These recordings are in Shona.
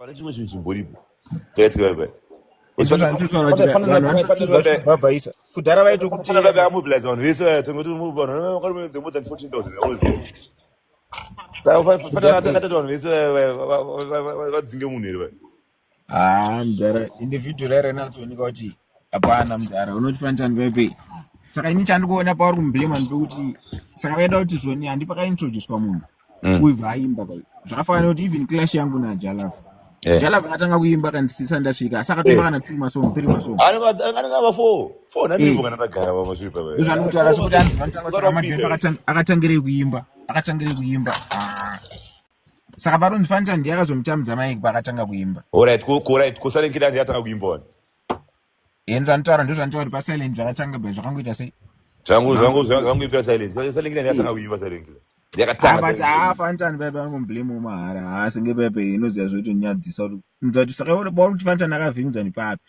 pane chimwe chinhu chimboripo takaitwa bai izvo zvandinotaura kuti vanhu vanotochuzwa chikubhabhaisa kudhara vaitokuteera mobilize vanhu vese tongoti vanhu vakari more than 14,000 saka akatata vanhu vese vadzinge munhu here bai mudhara individual airanazooneka kuti hapana mudhara unoti panjani pepe saka ini chandikuona pauri kumblema ndepekuti saka vaida kuti zvoni handi pakaintroducwa munhu uibva aimba kai zvakafanira kuti even clash yangu najalafu jalafu akatanga kuimba kandisisa ndasvika asi akatomba kana 2 masongo 3 masongo anenge ava 4 nandimbo kana ndagara pamasvipa zvandikutaura sokuti anzi vanotanga madhep akatangire kuimba saka paronzi fancha ndiye akazomutambudza maiki paakatanga kuimba alright kusalengera ndiye atanga kuimba wani enzi anotaura ndo zvanditaura kuti pasilent zvakatanga bai zvakangoita sei zvanguipira silent salengera ndiye atanga kuimba silengera but fanchani paipe vanongomblame mahara asinge paipe inoziva zvokuti nyadzisa kuti muzati saka bauri kuti fanchani akavhingidzani papi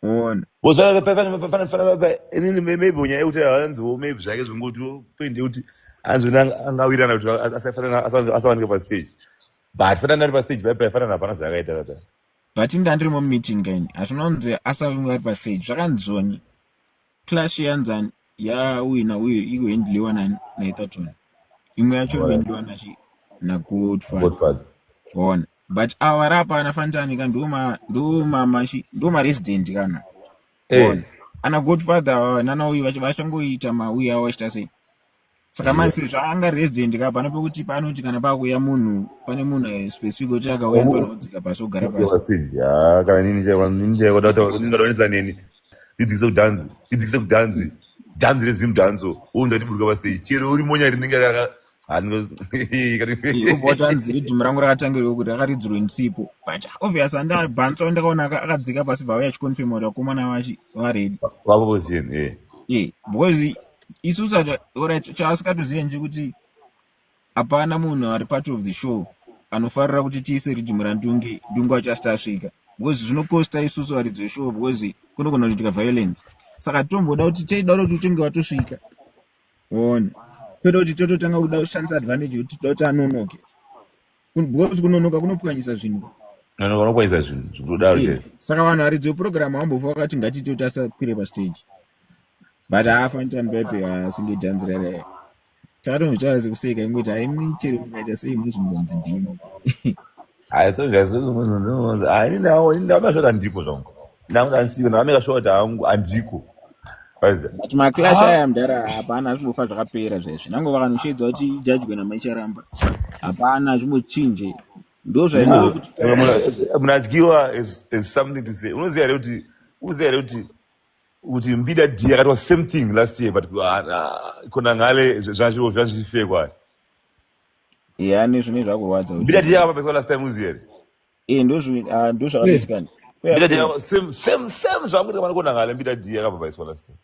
ona maybe nyaya yekuti hanziwo maybe zvake zvingoti point yekuti hanzvini angawirana kuti asawanike pastage but fanana ari pastage paipe aifanana hapana zvakaita kata but indandirimo mumeeting kaini hazvina kunzi asavinge ari pastage zvakanzoni clash yanzani yawina uye ikuhendliwa naithatoni imwe yacho ikuhendliwa nagodfather ona but awa rapa anafanitani ka ndo maresident kana ona ana godfather nanauyu vachangoita mauyu avo vachita sei saka manzi zvaanga resident ka pano pekuti panoti kana pakuya munhu pane munhu specific kuti akauya panodzika pasi ogara pasi kana nini chaingadonetsa neni idzikise kudhanzi dhanzi rezimudhanzo ounza tiburuka pastage chero uri monya rinenge ubotanzi ridhimu rangu rakatangirwa kuti rakaridzirwe nsipo but obvious andabhanza ndakaona akadzika pasi bauya achikonfirma kuti vakomana varedi vapopozini because isusu chaasikatozive nje kuti hapana munhu ari part of the show anofarira kuti tiise ridhimu randunge achasita asvika because zvinokosta isusu varidzi veshow because kunogona kuitika violence saka tomboda kuti teida kuti uchinge watosvika ona kwete kuti tototanga kuda kushandisa advantage kuti toda kuti anonoke because kunonoka kunopwanyisa zvinhu zvinodaro saka vanhu varidzi vepurogiramu vambofa vakati ngatite kuti asakwire pastage but haafanitani paipe asinge dhanzi raraya takatombotaura sekuseka ingoti haimi chero mungaita sei muzvimbonzi ndimo ndamashota ndiko zvangu ndamudasiva ndamekashota hangu handiko but maclash aya mudhara hapana azvimbofa zvakapera zvaizvi nangova kanoshedza kuti ijajwe namaicharamba hapana azvimbochinje ndo zvainaa kuti munhu adyiwa is something to say unoziva here kuti mbida d akatwa same thing last year but kona ngale zvanzvifekwa yani zvine zvakurwadza mbida d akapapeswa last time uziva here ndo zvakabetikana same zvamuti vanokona ngale mbida d akapapeswa last time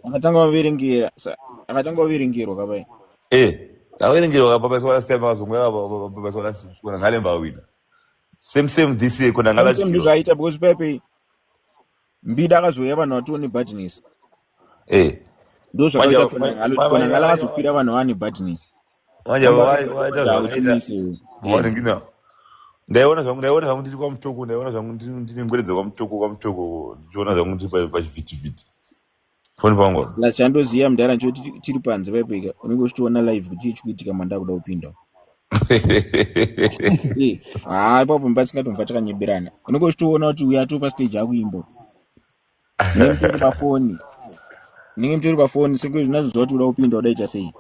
akatanga kuverengerwa kapai avaverengerwa kapapeswa last time akazomwe akapapeswa last kona ngale mbawina same this year kona ngala zvaita because paipe mbida akazouya vanhu vatione badness ndo zvakaita kona ngala akazokwira vanhu vane badness ndaiona zvangu ndiri kwamutoko ndaiona zvangu ndine ngweredza kwamutoko ndichiona zvangu ndiri pachivhitivhiti foni pangu lachandoziva mudhara nchoti tiri panze paipeka unenge uchitiona live kuti chikuitika manda kuda kupinda ipapo mba tingatomva takanyebirana unenge uchitiona kuti uya atopa stage akuimba ninge mutori pafoni senge zvinazoziva kuti uda kupinda udaita sei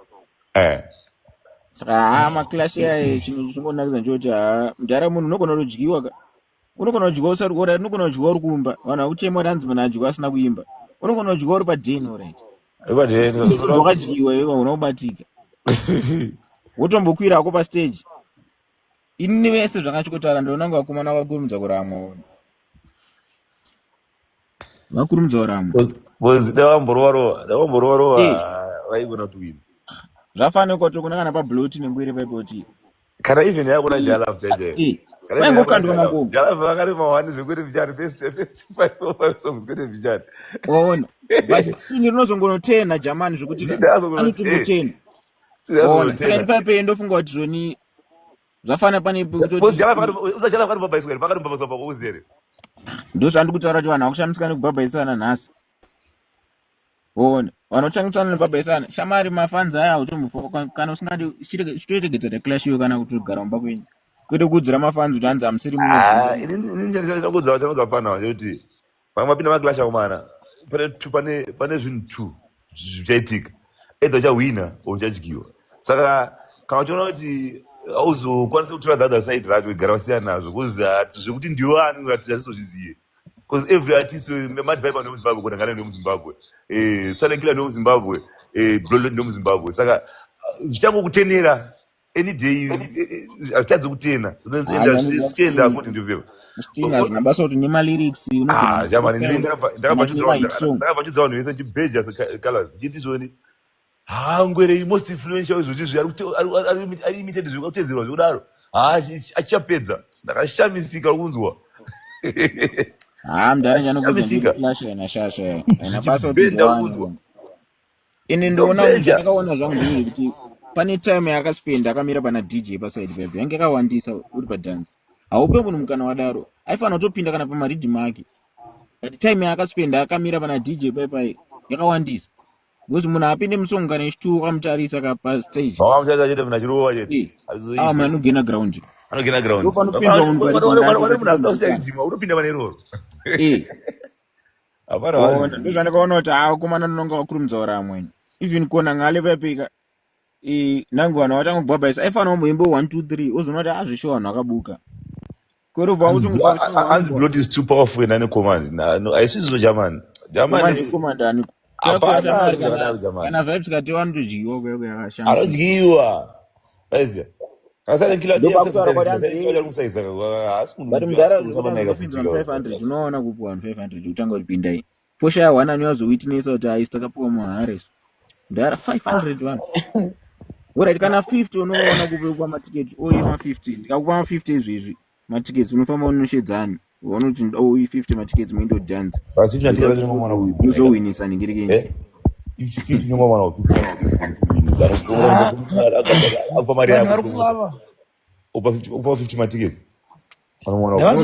saka maclash yaye chinhu chingonakidza nchoti mudhara munhu unogona kudyiwa unogona kudyiwa usari kuora unogona kudyiwa uri kuimba vanhu vakuchema kuti hanzi munhu adyiwa asina kuimba unogona kudyiwa uri padheni orit wakadyiwa iwe unobatika wotombokwira ako pastage ini vese zvakachikotaura ndonanga vakomana vakurumidza kuramwa davamborovarowa vaigona kuwina zvafanira kuti kuna kana pabloti nengwiri paipoti kana even yakuna jalafu jaje vaingokandwa makomo jalafu vakarema wani zvekwete vijani best 5 songs kwete vijani ona but singi rinozongonotena jamani zvekuti anotombotena saka paipe ndofunga kuti zvoni zvafana pane Uzachala kutoti pakati pabhaisweri pakati pabhaiswa pakuzere. ndo zvandiri kutaura kuti vanhu vakushandisika nekubhabhaisana nhasi. Ona vanochangisana nekubhabhaisana shamari mafanzi aya utombofa kana usingadi chitoitegedza declash iwe kana kuti ugara mumba kwenyu kwete kuudzira mafanzi kuti hanzi hamusiri Inini chanodza pana kuti pamwe mapinda maclash akomana pane zvinhu 2 zvichaitika, either uchawina or uchadyiwa. Saka kana uchiona kuti auzokwanisa kutora the other side racho igara wasiyana nazvo because zvekuti ndiwo ani hatizozvizive, because every artist madviper ndemuzimbabwe kunangana ndemuzimbabwe, Salekila ndemuzimbabwe, Blonde ndemuzimbabwe. Saka zvichangokutenera any day hazvitadzi kutena zvichienda akuti ndivyo Sting zvinabasa kuti nemalyrics ndakabva chiudza vanhu vese chibheja colors ndichiti zvoni ngwere most influential izvozvi ari imited zvekutedzerwa zvekudaro achichapedza. Ndakashamisika kunzwa mudharanjanokuashasha nabasa kuti ini ndoona ndakaona zvangu ndini kuti pane time yakaspenda akamira pana DJ paside pepe yange yakawandisa uri padance haupe munhu mukana wadaro aifanira kutopinda kana pamaridhim ake but time yakaspenda akamira pana DJ pepe yakawandisa because munhu apinde musongo kana ichitu kamutarisa kapastage munhu anogena ground unopinda pane iroro. ndozvandakaona kuti akomana nonga wakurumidzaura amweni even kona ngale pepika nangu vanhu vatangobhabhaisa aifanira kumboimba 1 2 3 ozoona kuti azvisho vanhu vakabuka hanzi blot is too powerful in any command. Haisizo German kana vibes kati vanotodyiwa kweko yakashanda anodyiwa unoona kupiwa 500 utanga kupindai posha ya 1 anozowitnesa kuti aisi takapiwa muhares ndara 500 vanhu alright kana 50 unoona kupekwa matiketi oima 50 ndikakupa ma 50 izvezvi matiketi unofamba unoshedzani unoti 50 matiketi muindo dance uzowinisa ningirikeni upa 50 matiketi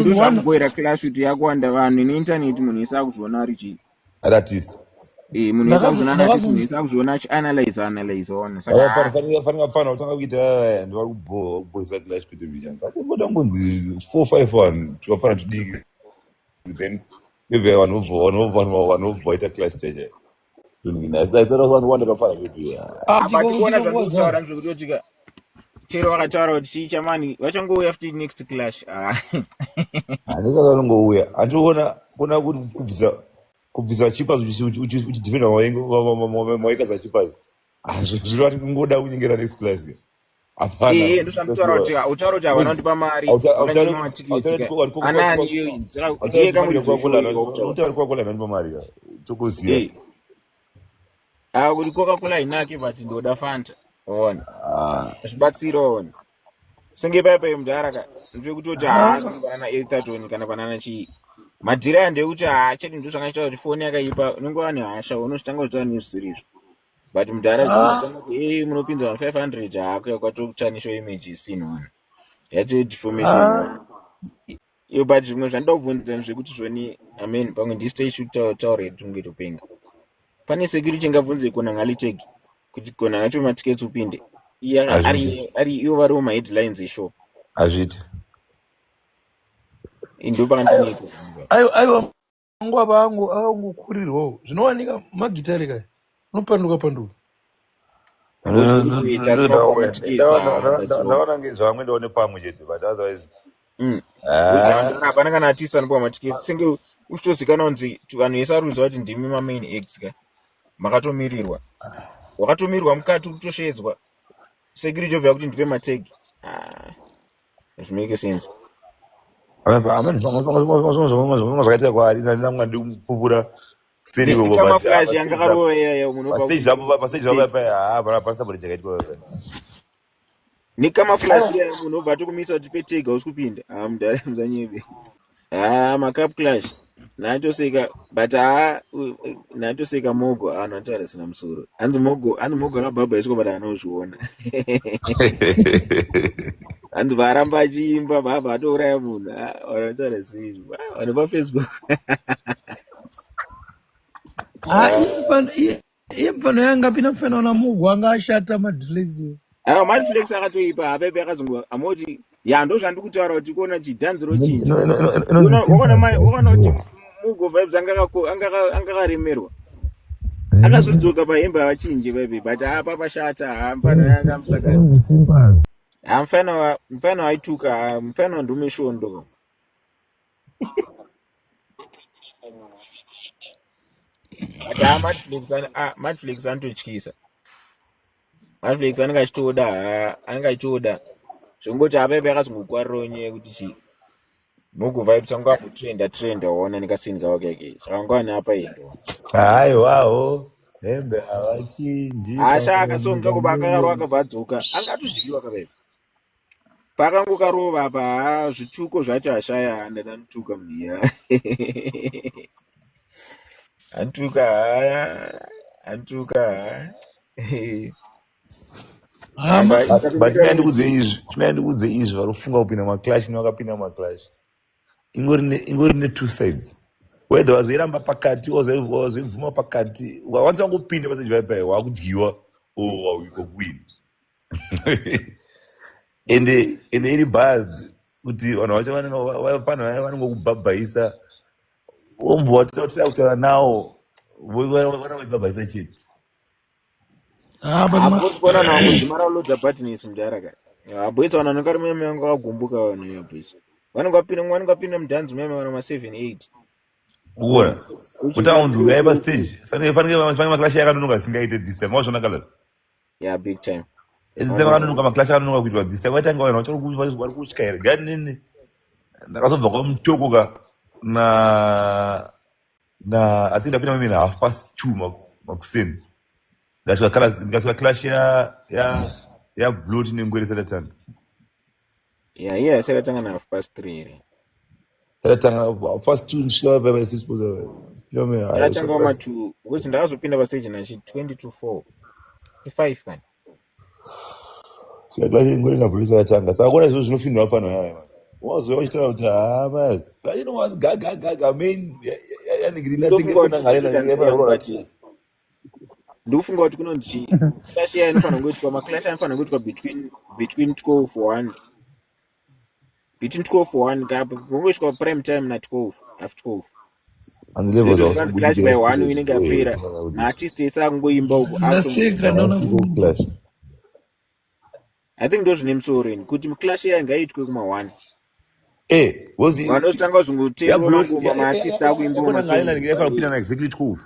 ndozvamboera clash kuti yakuwanda vanhu neinternet munhu isi akuzviona ari chii artist munhu isi akuzviona achianalyze ona fanira kutanga kuita ndivari kuboisa clash kuti mboda ngonzi 451 tikafanira tudiki then maybe vanobva vaita clash chacha batikuona zvandikutaura zvekutotika chero vakataura kuti chii chamani vachangouya futi next clash handisaanongouya handiona kuna kubvisa chipas uchidhifenda mawaika zachipas zvinoti kungoda kunyengera next clash ndozvanditaura kuti utaura kuti havana kundipa mari vakanyima matiketi anani Coca-Cola inanipa mari tokuziya kuti Coca-Cola inake but ndoda Fanta ona zvibatsira ona senge paipai mudharaka ndekutoti haasangana Elton kana panana chii madhira ndekuti cheti ndo zvakaita kuti foni yakaipa unongova nehasha unozvitanga kutaura nezvisirizvo but mudhara munopinza 500 hakuya kwatokuchanisho image isinwana yacho deformation iyo but zvimwe zvandida kubvunza zvekuti zvoni amen pamwe ndistage taura tungetopenga pane security ingabvunze kona ngalitegi kuti kona ngacho matiketi upinde ari ivo variwo maheadlines eshow hazviti ndo pakandinoita aiwa nguva vangukurirwawo zvinowanika magitari kaya unopanduka panduka ndaona ngezvamwe ndaone pamwe chete but otherwise hapana kana artist anopiwa matiketi senge uchitozikana kunzi vanhu vese ari kuziva kuti ndimi mamain acts ka makatomirirwa wakatomirirwa mukati kutoshedzwa security obva kuti ndipe mategi zvimeke sense zvakaita kwaari ndinanga ndikupupura flash yanga karoya pastage apo pasabodi chakaitwa nikama flash ya munhu obva tokumisa kuti petega usi kupinda mudhara muzanyebe macup clash Nachoseka but nachoseka mogo anotaura sina musoro. Hanzi mogo akabhabha isoko but anozviona. Hanzi varamba achiimba bhabha atouraya munhu. Vanotaura sei? Vanhu paFacebook. iye mfano yanga pina mfano na mugu anga ashata madhilezi. Madflex akatoipa hapepe akazongo amoti ndo zvandiri kutaura kuti kuona chidhanziro chinji. Wakaona kuti Mugo vibes anga akaremerwa. Akazodzoka pahembe vachinji pepe but apa pashata mfano yanga musakadzi. Mfano aituka mfano ndumeshondo. But Madflex anototyisa. Madflex anenge achitoda zvongoti apepe akazongokwarirawo nyaya yekuti chi Mugo vibes anga kutrenda waona nekasini kawake saka anga neapa endo. Haiwawo hembe havachinji Ashaka so mutoko bakarwa akabva adzoka angatodyiwa kapepe. Pakangokarova apa zvituko zvacho ashaya ndanotuka muya. Antuka. ndikudze izvi varufunga kupinda maclash nevakapinda maclash ingori ne2 sides whether wazoiramba pakati wazoivhuma pakati wanzi wangopinda paseji vaipai wakudyiwa wakuwina. ende iri buzz kuti vanhu vacho panhu vanongokubhabhaisa wombwa tira kutaura nawo vana vaibhabhaisa chete. Kuona nakudzimara ulodza buttons mudhara aboitsa vanhu vanokarima meme vakagumbuka vanhu yaboisa vanongapinda mudhanzi meme vana 7-8 kuona kuti aunzi uyai pastage fanike maclash yakanonoka singaite this time wazvona kala big time this time akanonoka maclash akanonoka kuitwa this time vaitanga vanhu vari kutyaira ganini ndakazobva kwamutoko ka na I think ndapinda meme na 2:30 makuseni ndikasvika clash ya blood nengwere sadatanga sadatanga na 3:30 sadatanga 2 ndisvika baba 6 sadatanga ma2 because ndakazopinda pastage nachi 20-4 5 kan sika clash yengwere na blood sadatanga saka kuona izvo zvinofinwa fano yaye man wazoya uchitaura kuti basi kachinowazi gaga main yaningirina tingekona ngare ndofunga kuti kunonzi clash inofanira kuitwa maclash anofanira kuitwa between 12-1 between 12-1 kapo kungoiswa prime time na 12 after 12 and the levels are clash by 1 inenge yapera na artist esa kungoimba uko ndaseka ndaona clash I think ndo zvine musoro kuti clash ngaitwe kuma 1 was vanotanga zvingotengwa ngoma ma artist akuimba kuna ngale na ningefa kupita na exactly 12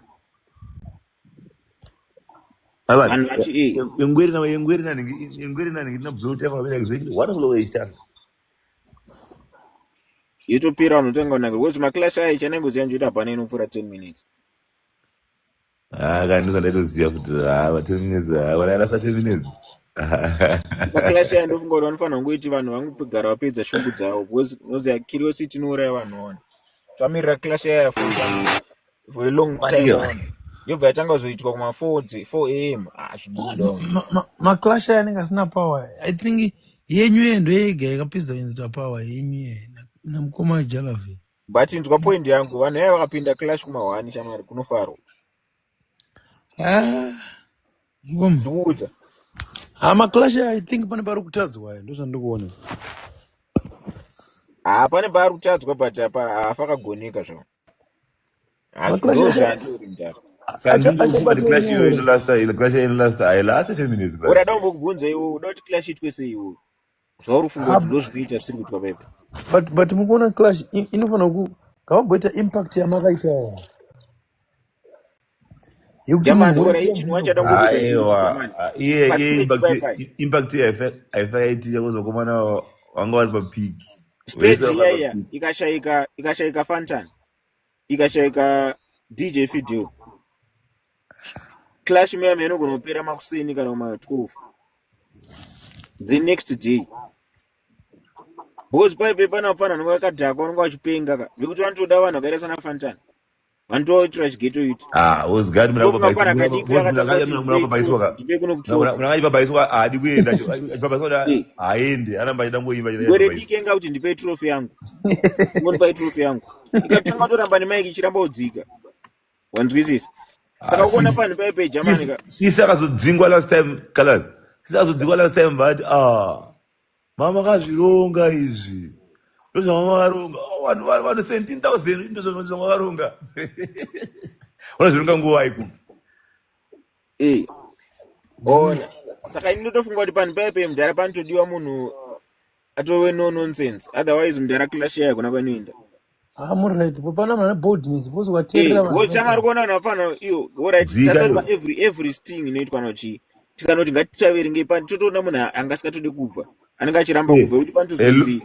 yengweri na ningina bloat yafa kupita exactly what will we stand yotopira unotenga unanga because maclash aichanenge ziyanjoita pana inopfuura 10 minutes kana ndozvandaitoziva kuti 10 minutes vanarasa 10 minutes maclash ndofunga kuti vanofanira kungoiti vanhu vangogara vapedza shungu dzavo because unoziva curiosity inouraya vanhu ona tamirira clash for a long time yobva yatanga kuzoitwa kuma 4 am zvibuda maclash anenge asina power. I think yenyu ndo yega yakapedza kuinzita power yenyu namukoma wejalavi but ndwa point yangu vanhu yaiva vakapinda clash kuma 1 shamari kunofarwa ndikuudza maclash I think pane pari kutadzwa ndo zvandikuona pane pari kutadzwa but hafa kagoneka zvavo urada kumbokubvunza iwo uda kuti clash itwe sei iwo zvaurifunga kuti ndozvinoita zvisiri kuitwa pepe but mukuona clash inofanira kavamboita impact yamakaita impact haifakaitira kuzokomana vanga vari papiki stage iyaiya ikashayika Fantan ikashayika DJ Fidel clash meme inogona kupera makuseni kana kuma 12 the next day because paipe panapana vanhu vakadhaka vanenge vachipenga ka vekuti vanotoda vanhu vakaita sana fantani vanotoitira chigeto iti Ozgadi ndokunapana kadiki akataura kuti ndipe kuno kutrofi munakachipapaiswa haadi kuenda achipapaiswa kuti haende aramba achida ngoimba ngwere diki enga kuti ndipei trofi yangu ngonipai trofi yangu ikatanga toramba nemaiki ichiramba kudzika wanzwisisa saka kuona panhu paipe germany ka sisi akazodzingwa last time kalazi sisi akazodzingwa last time but mama kazvironga izvi ndozvamavaronga vanhu 17,000 ndozvamavaronga unozvironga nguva iku ona saka ini ndotofunga kuti panhu paipe mudhara panotodiwa munhu atove no nonsense otherwise mudhara clash yaigona kwanoenda muright popana mana boldness pose kwateerera chamari kuona vanhu vapana iyo oright tasarima every sting inoitwa nochi tikanoti ngatichaverengei pani totoona munhu anga asikatodi kubva anenge achiramba kubva kuti panotozii